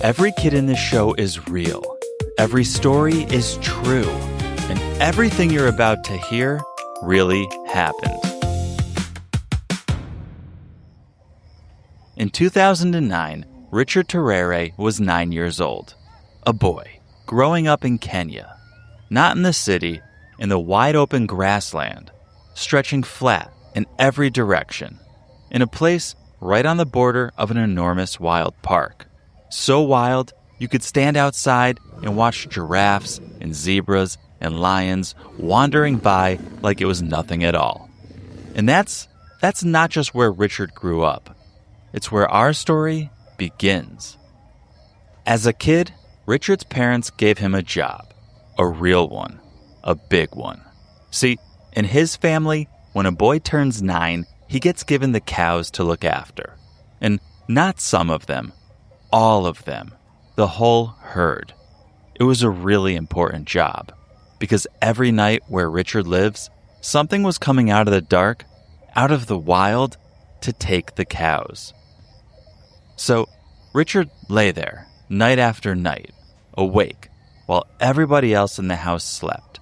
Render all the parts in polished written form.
Every kid in this show is real. Every story is true. And everything you're about to hear really happened. In 2009, Richard Turere was 9 years old. A boy, growing up in Kenya. Not in the city, in the wide-open grassland, stretching flat in every direction. In a place right on the border of an enormous wild park. So wild, you could stand outside and watch giraffes and zebras and lions wandering by like it was nothing at all. And that's not just where Richard grew up. It's where our story begins. As a kid, Richard's parents gave him a job. A real one. A big one. See, in his family, when a boy turns 9, he gets given the cows to look after. And not some of them. All of them. The whole herd. It was a really important job. Because every night where Richard lives, something was coming out of the dark, out of the wild, to take the cows. So, Richard lay there, night after night, awake, while everybody else in the house slept,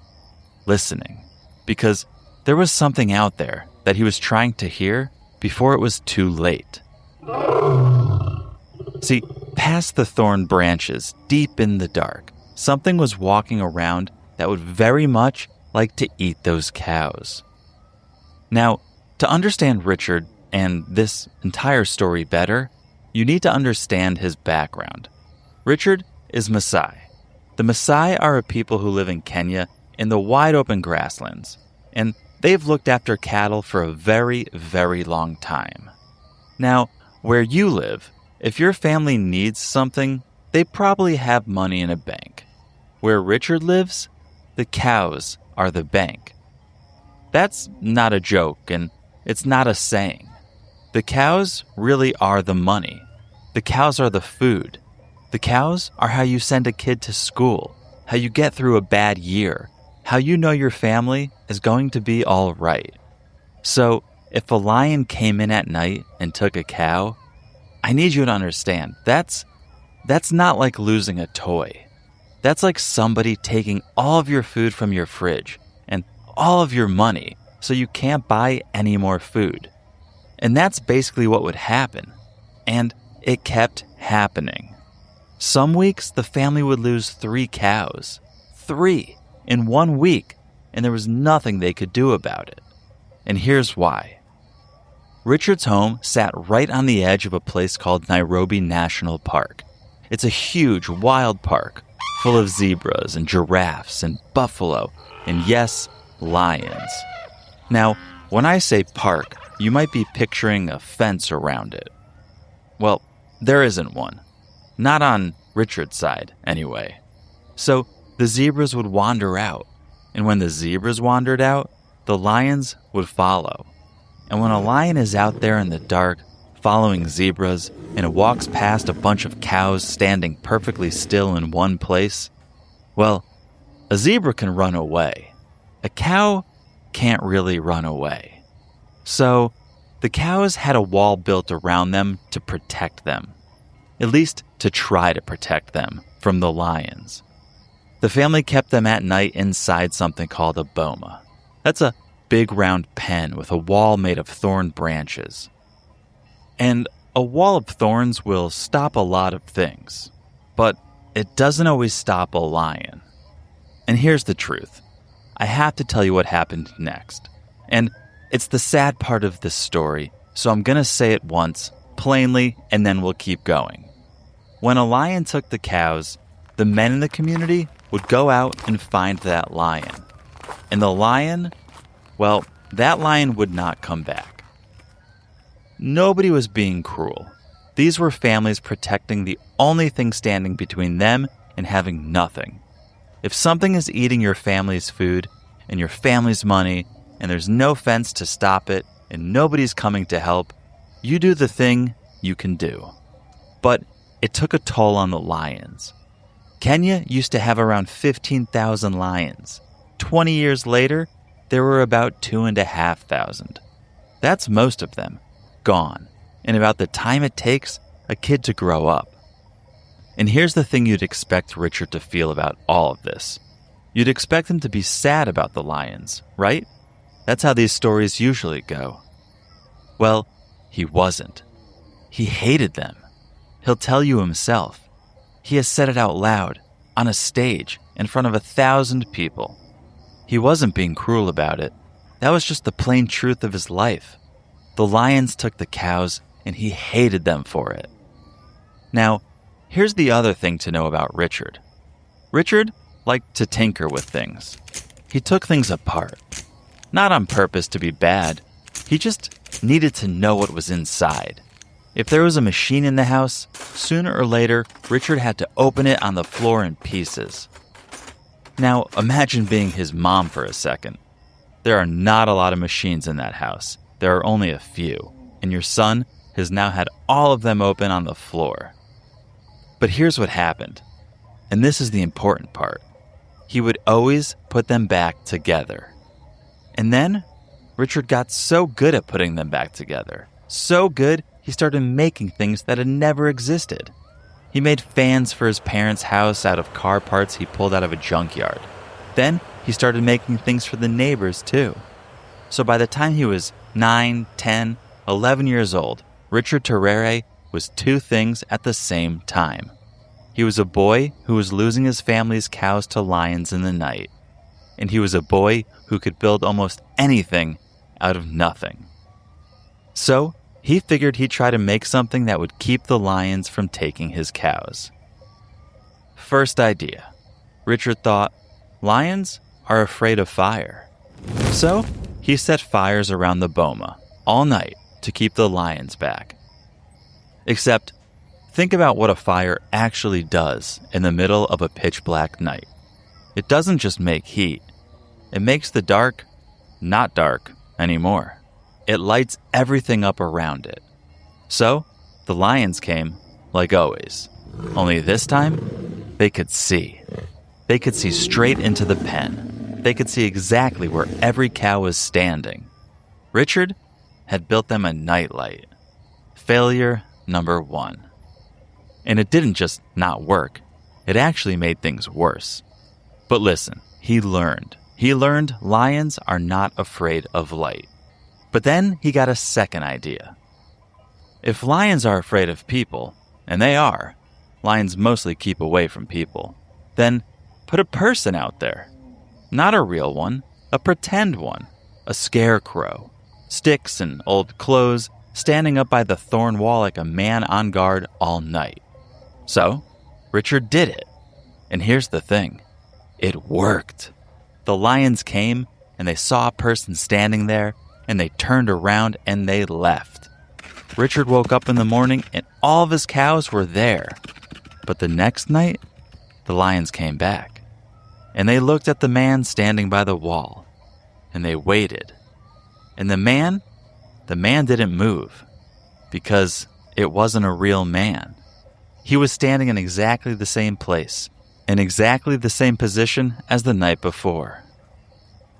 listening, because there was something out there that he was trying to hear before it was too late. See, past the thorn branches, deep in the dark, something was walking around that would very much like to eat those cows. Now, to understand Richard and this entire story better, you need to understand his background. Richard is Maasai. The Maasai are a people who live in Kenya in the wide-open grasslands, and they've looked after cattle for a very, very long time. Now, where you live, if your family needs something, they probably have money in a bank. Where Richard lives, the cows are the bank. That's not a joke, and it's not a saying. The cows really are the money. The cows are the food. The cows are how you send a kid to school, how you get through a bad year, how you know your family is going to be all right. So, if a lion came in at night and took a cow, I need you to understand, that's not like losing a toy. That's like somebody taking all of your food from your fridge and all of your money so you can't buy any more food. And that's basically what would happen. And it kept happening. Some weeks, the family would lose 3 cows. 3 in 1 week, and there was nothing they could do about it. And here's why. Richard's home sat right on the edge of a place called Nairobi National Park. It's a huge, wild park, full of zebras and giraffes and buffalo, and yes, lions. Now, when I say park, you might be picturing a fence around it. Well, there isn't one. Not on Richard's side, anyway. So, the zebras would wander out. And when the zebras wandered out, the lions would follow. And when a lion is out there in the dark, following zebras, and it walks past a bunch of cows standing perfectly still in one place, well, a zebra can run away. A cow can't really run away. So, the cows had a wall built around them to protect them. At least to try to protect them from the lions. The family kept them at night inside something called a boma. That's a big round pen with a wall made of thorn branches. And a wall of thorns will stop a lot of things, but it doesn't always stop a lion. And here's the truth. I have to tell you what happened next. And it's the sad part of this story, so I'm going to say it once, plainly, and then we'll keep going. When a lion took the cows, the men in the community would go out and find that lion. And the lion, well, that lion would not come back. Nobody was being cruel. These were families protecting the only thing standing between them and having nothing. If something is eating your family's food and your family's money, and there's no fence to stop it, and nobody's coming to help, you do the thing you can do. But it took a toll on the lions. Kenya used to have around 15,000 lions. 20 years later, there were about 2,500. That's most of them, gone, in about the time it takes a kid to grow up. And here's the thing you'd expect Richard to feel about all of this. You'd expect him to be sad about the lions, right? That's how these stories usually go. Well, he wasn't. He hated them. He'll tell you himself. He has said it out loud, on a stage, in front of 1,000 people. He wasn't being cruel about it. That was just the plain truth of his life. The lions took the cows, and he hated them for it. Now, here's the other thing to know about Richard. Richard liked to tinker with things. He took things apart. Not on purpose to be bad. He just needed to know what was inside. If there was a machine in the house, sooner or later, Richard had to open it on the floor in pieces. Now, imagine being his mom for a second. There are not a lot of machines in that house. There are only a few, and your son has now had all of them open on the floor. But here's what happened, and this is the important part. He would always put them back together. And then, Richard got so good at putting them back together. So good, he started making things that had never existed. He made fans for his parents' house out of car parts he pulled out of a junkyard. Then, he started making things for the neighbors, too. So by the time he was 9, 10, 11 years old, Richard Turere was two things at the same time. He was a boy who was losing his family's cows to lions in the night. And he was a boy who could build almost anything out of nothing. So, he figured he'd try to make something that would keep the lions from taking his cows. First idea. Richard thought, lions are afraid of fire. So, he set fires around the boma all night to keep the lions back. Except, think about what a fire actually does in the middle of a pitch-black night. It doesn't just make heat. It makes the dark not dark anymore. It lights everything up around it. So, the lions came, like always. Only this time, they could see. They could see straight into the pen. They could see exactly where every cow was standing. Richard had built them a nightlight. Failure number 1. And it didn't just not work. It actually made things worse. But listen, he learned. He learned lions are not afraid of light. But then he got a second idea. If lions are afraid of people, and they are, lions mostly keep away from people, then put a person out there. Not a real one, a pretend one, a scarecrow. Sticks and old clothes, standing up by the thorn wall like a man on guard all night. So, Richard did it. And here's the thing. It worked. The lions came, and they saw a person standing there, and they turned around and they left. Richard woke up in the morning, and all of his cows were there. But the next night, the lions came back. And they looked at the man standing by the wall. And they waited. And the man didn't move. Because it wasn't a real man. He was standing in exactly the same place, in exactly the same position as the night before.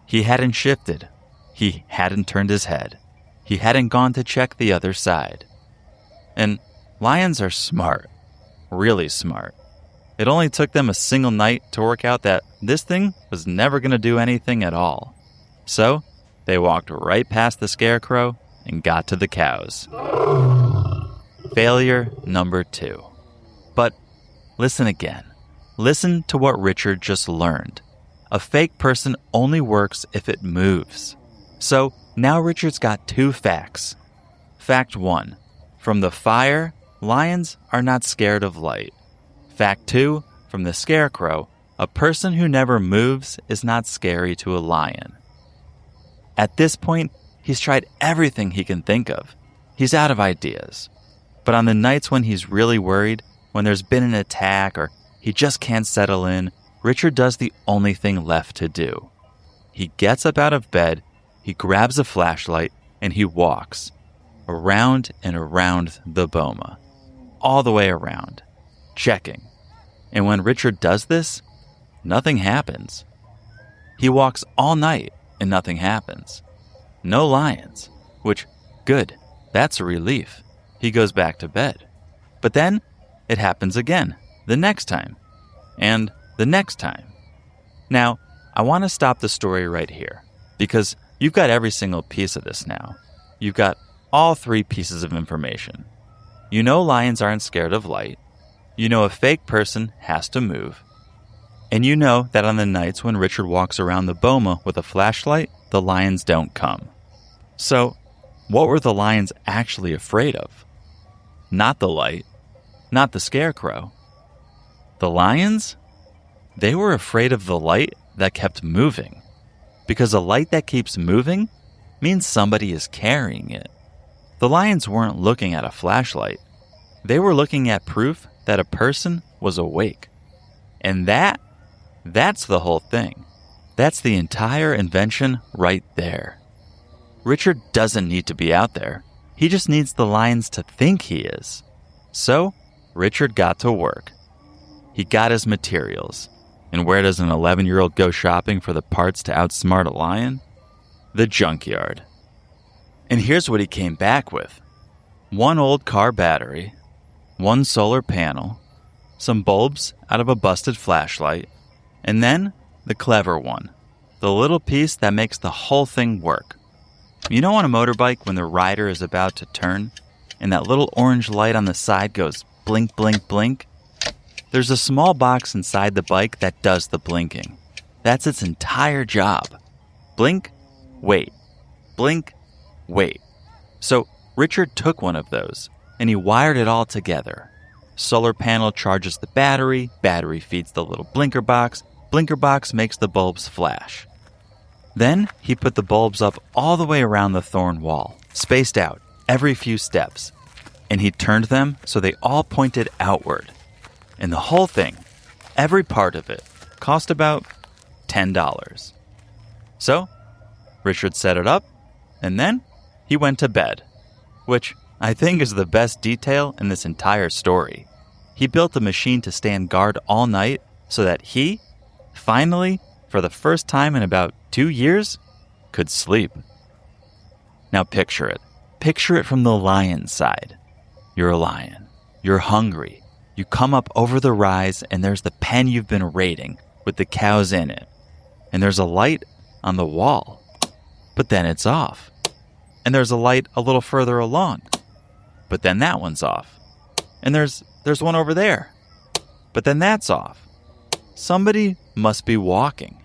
He hadn't shifted. He hadn't turned his head. He hadn't gone to check the other side. And lions are smart. Really smart. It only took them a single night to work out that this thing was never going to do anything at all. So, they walked right past the scarecrow and got to the cows. Failure number 2. But listen again. Listen to what Richard just learned. A fake person only works if it moves. So now Richard's got 2 facts. Fact 1. From the fire, lions are not scared of light. Fact 2. From the scarecrow, a person who never moves is not scary to a lion. At this point, he's tried everything he can think of. He's out of ideas. But on the nights when he's really worried, when there's been an attack or he just can't settle in, Richard does the only thing left to do. He gets up out of bed, he grabs a flashlight, and he walks around and around the boma. All the way around, checking. And when Richard does this, nothing happens. He walks all night and nothing happens. No lions, which, good, that's a relief. He goes back to bed. But then, it happens again. the next time, and the next time. Now, I want to stop the story right here, because you've got every single piece of this now. You've got all 3 pieces of information. You know lions aren't scared of light. You know a fake person has to move. And you know that on the nights when Richard walks around the boma with a flashlight, the lions don't come. So, what were the lions actually afraid of? Not the light, not the scarecrow. The lions? They were afraid of the light that kept moving. Because a light that keeps moving means somebody is carrying it. The lions weren't looking at a flashlight. They were looking at proof that a person was awake. And that's the whole thing. That's the entire invention right there. Richard doesn't need to be out there. He just needs the lions to think he is. So, Richard got to work. He got his materials. And where does an 11-year-old go shopping for the parts to outsmart a lion? The junkyard. And here's what he came back with. 1 old car battery, 1 solar panel, some bulbs out of a busted flashlight, and then the clever one, the little piece that makes the whole thing work. You know on a motorbike when the rider is about to turn, and that little orange light on the side goes blink, blink, blink? There's a small box inside the bike that does the blinking. That's its entire job. Blink, wait. Blink, wait. So Richard took one of those, and he wired it all together. Solar panel charges the battery feeds the little blinker box makes the bulbs flash. Then he put the bulbs up all the way around the thorn wall, spaced out every few steps, and he turned them so they all pointed outward. And the whole thing, every part of it, cost about $10. So, Richard set it up, and then he went to bed, which I think is the best detail in this entire story. He built a machine to stand guard all night so that he, finally, for the first time in about 2 years, could sleep. Now picture it. Picture it from the lion's side. You're a lion. You're hungry. You come up over the rise, and there's the pen you've been raiding with the cows in it. And there's a light on the wall. But then it's off. And there's a light a little further along. But then that one's off. And there's one over there. But then that's off. Somebody must be walking.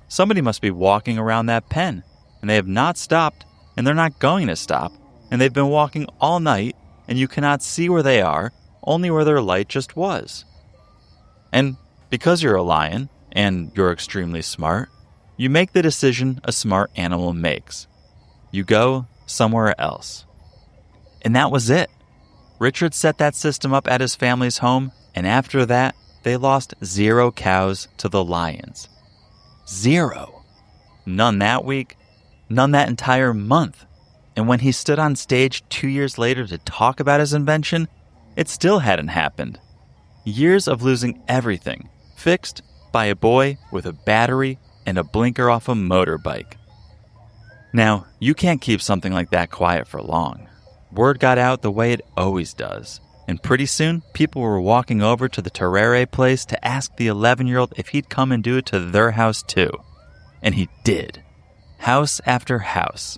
Somebody must be walking around that pen. And they have not stopped, and they're not going to stop. And they've been walking all night, and you cannot see where they are, only where their light just was. And because you're a lion, and you're extremely smart, you make the decision a smart animal makes. You go somewhere else. And that was it. Richard set that system up at his family's home, and after that, they lost 0 cows to the lions. 0. None that week, none that entire month. And when he stood on stage 2 years later to talk about his invention, it still hadn't happened. Years of losing everything, fixed by a boy with a battery and a blinker off a motorbike. Now, you can't keep something like that quiet for long. Word got out the way it always does, and pretty soon, people were walking over to the Turere place to ask the 11-year-old if he'd come and do it to their house too. And he did. House after house.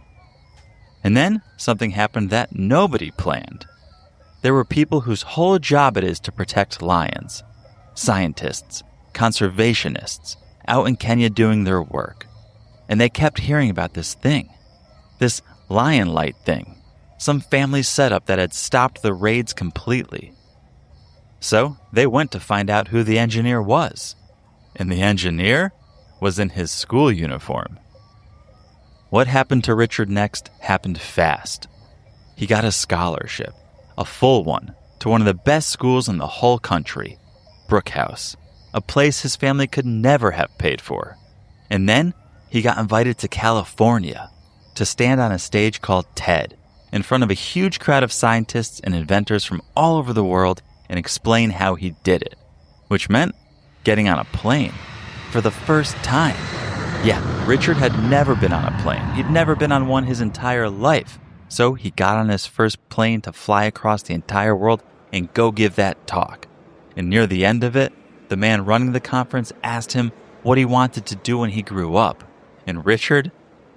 And then, something happened that nobody planned. There were people whose whole job it is to protect lions. Scientists, conservationists, out in Kenya doing their work. And they kept hearing about this thing. This lion light thing. Some family setup that had stopped the raids completely. So, they went to find out who the engineer was. And the engineer was in his school uniform. What happened to Richard next happened fast. He got a scholarship. A full one, to one of the best schools in the whole country, Brookhouse, a place his family could never have paid for. And then he got invited to California to stand on a stage called TED in front of a huge crowd of scientists and inventors from all over the world and explain how he did it, which meant getting on a plane for the first time. Yeah, Richard had never been on a plane. He'd never been on one his entire life. So he got on his first plane to fly across the entire world and go give that talk. And near the end of it, the man running the conference asked him what he wanted to do when he grew up. And Richard,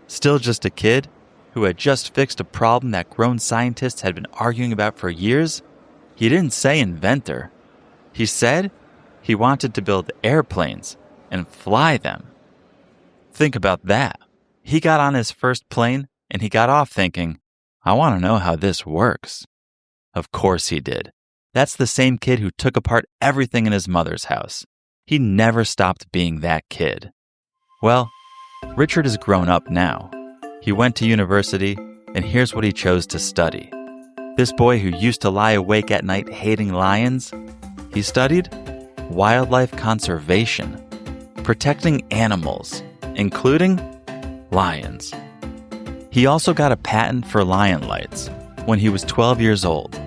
still just a kid who had just fixed a problem that grown scientists had been arguing about for years, he didn't say inventor. He said he wanted to build airplanes and fly them. Think about that. He got on his first plane and he got off thinking, I want to know how this works. Of course he did. That's the same kid who took apart everything in his mother's house. He never stopped being that kid. Well, Richard is grown up now. He went to university, and here's what he chose to study. This boy who used to lie awake at night hating lions, he studied wildlife conservation, protecting animals, including lions. He also got a patent for lion lights when he was 12 years old.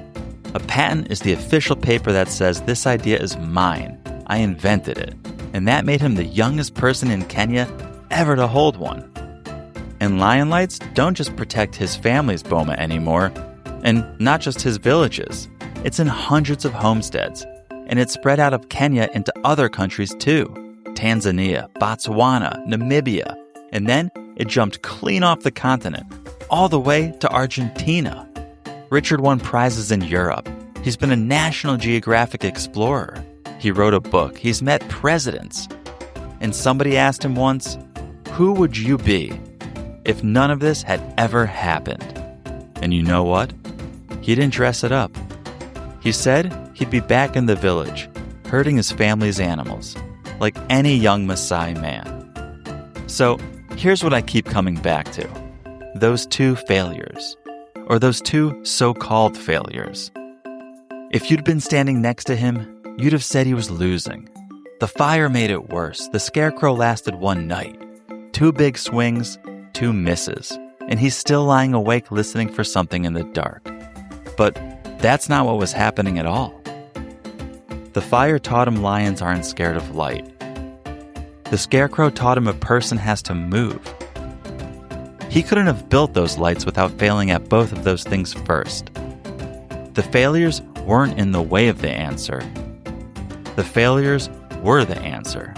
A patent is the official paper that says this idea is mine. I invented it. And that made him the youngest person in Kenya ever to hold one. And lion lights don't just protect his family's boma anymore, and not just his villages. It's in hundreds of homesteads, and it's spread out of Kenya into other countries too. Tanzania, Botswana, Namibia, and then it jumped clean off the continent, all the way to Argentina. Richard won prizes in Europe. He's been a National Geographic explorer. He wrote a book. He's met presidents. And somebody asked him once, who would you be if none of this had ever happened? And you know what? He didn't dress it up. He said he'd be back in the village, herding his family's animals, like any young Maasai man. So here's what I keep coming back to. Those two failures, or those two so-called failures. If you'd been standing next to him, you'd have said he was losing. The fire made it worse. The scarecrow lasted one night. 2 big swings, 2 misses, and he's still lying awake listening for something in the dark. But that's not what was happening at all. The fire taught him lions aren't scared of light. The scarecrow taught him a person has to move. He couldn't have built those lights without failing at both of those things first. The failures weren't in the way of the answer. The failures were the answer.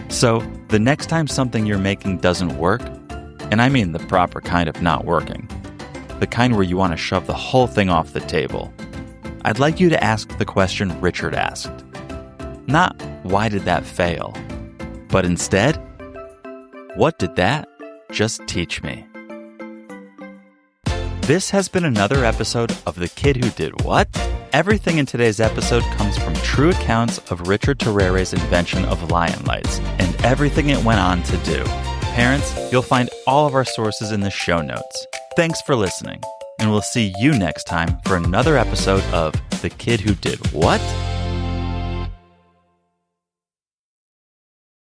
So, the next time something you're making doesn't work, and I mean the proper kind of not working, the kind where you want to shove the whole thing off the table, I'd like you to ask the question Richard asked. Not, why did that fail? But instead, what did that just teach me? This has been another episode of The Kid Who Did What? Everything in today's episode comes from true accounts of Richard Turere's invention of lion lights and everything it went on to do. Parents, you'll find all of our sources in the show notes. Thanks for listening, and we'll see you next time for another episode of The Kid Who Did What?